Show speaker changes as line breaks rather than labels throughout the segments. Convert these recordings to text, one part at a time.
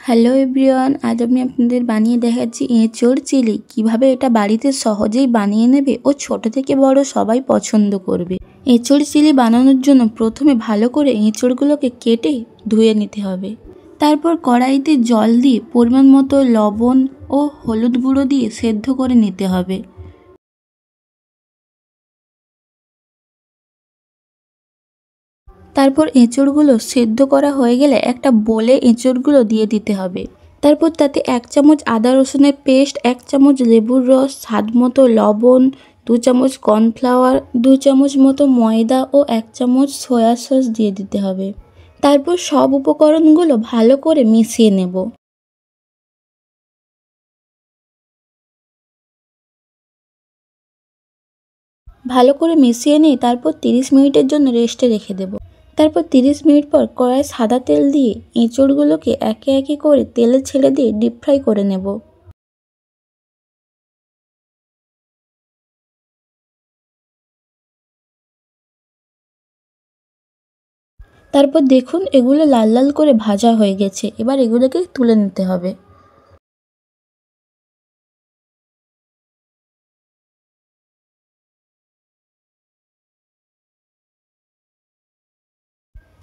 Hello everyone, আজ আমি আপনাদের বানিয়ে দেখাচ্ছি এঁচোড় চিলি। কিভাবে এটা বাড়িতে সহজেই বানিয়ে নেবে ও ছোট থেকে বড় সবাই পছন্দ করবে। এঁচোড় চিলি বানানোর জন্য প্রথমে ভালো করে এঁচোড়গুলোকে কেটে ধুয়ে নিতে হবে। তারপর কড়াইতে জল দিয়ে পরিমাণ মতো লবণ ও হলুদ গুঁড়ো দিয়ে সেদ্ধ করে নিতে হবে। তারপর এঁচোড়গুলো সেদ্ধ করা হয়ে গেলে একটা বোলে এঁচোড়গুলো দিয়ে দিতে হবে। তারপর তাতে 1 চামচ আদা রসুনের পেস্ট, 1 চামচ লেবুর রস, স্বাদ মতো লবণ, 2 চামচ কর্নফ্লাওয়ার, 2 চামচ মতো ময়দা ও 1 চামচ সয়া সস দিয়ে দিতে হবে। তারপর সব উপকরণগুলো ভালো করে মিশিয়ে নেব। ভালো করে মিশিয়ে নিয়ে তারপর 30 মিনিটের জন্য রেস্টে রেখে দেব। তারপর 30 মিনিট পর কড়াইয়ে সাদা তেল দিয়ে এঁচোড়গুলোকে একে একে করে তেলে ছেড়ে দিয়ে ডিপ ফ্রাই করে নেব। তারপর দেখুন এগুলো লাল লাল করে ভাজা হয়ে গেছে। এবার এগুলোকে তুলে নিতে হবে।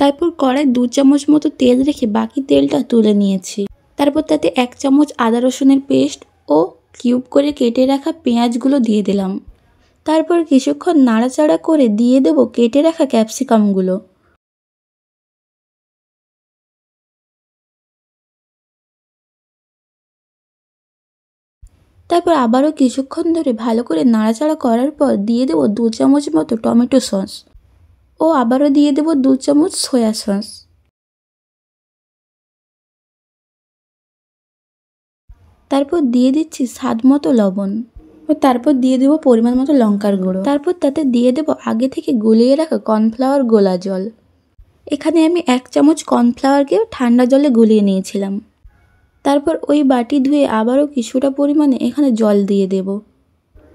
তারপর কড়াই 2 চামচ মতো তেল রেখে বাকি তেলটা তুলে নিয়েছি। তারপর তাতে 1 চামচ আদা রসুনের পেস্ট ও কিউব করে কেটে রাখা পেঁয়াজগুলো দিয়ে দিলাম। তারপর কিছুক্ষণ নাড়াচাড়া করে দিয়ে দেব কেটে রাখা ক্যাপসিকামগুলো। তারপর আবারও কিছুক্ষণ ধরে ভালো করে নাড়াচাড়া করার পর দিয়ে দেব 2 চামচ মতো টমেটো সস ও আবারও দিয়ে দেব 2 চামচ সয়া সস। তারপর দিয়ে দিচ্ছি স্বাদ মতো লবণ ও তারপর দিয়ে দেব পরিমাণ মতো লঙ্কার গুঁড়ো। তারপর তাতে দিয়ে দেব আগে থেকে গুলিয়ে রাখা কর্নফ্লাওয়ার গোলা জল। এখানে আমি 1 চামচ কর্নফ্লাওয়ারকে ঠান্ডা জলে গুলিয়ে নিয়েছিলাম। তারপর ওই বাটি ধুয়ে আবারও কিছুটা পরিমাণে এখানে জল দিয়ে দেব।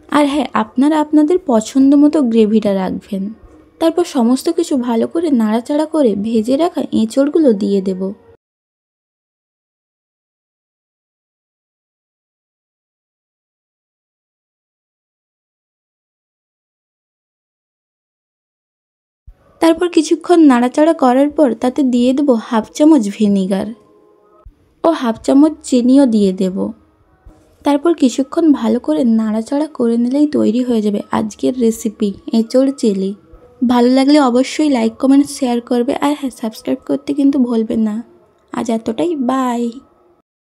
আর হ্যাঁ, আপনারা আপনাদের পছন্দ মতো গ্রেভিটা রাখবেন। তারপর সমস্ত কিছু ভালো করে নাড়াচাড়া করে ভেজে রাখা এঁচোড়গুলো দিয়ে দেব। তারপর কিছুক্ষণ নাড়াচাড়া করার পর তাতে দিয়ে দেব 1/2 চামচ ভিনিগার ও 1/2 চামচ চিনিও দিয়ে দেব। তারপর কিছুক্ষণ ভালো করে নাড়াচাড়া করে নিলেই তৈরি হয়ে যাবে আজকের রেসিপি এঁচোড় চিলি। ভালো লাগলে অবশ্যই লাইক, কমেন্ট, শেয়ার করবে। আর হ্যাঁ, সাবস্ক্রাইব করতে কিন্তু ভুলবেন না। আজ এতটাই, বাই।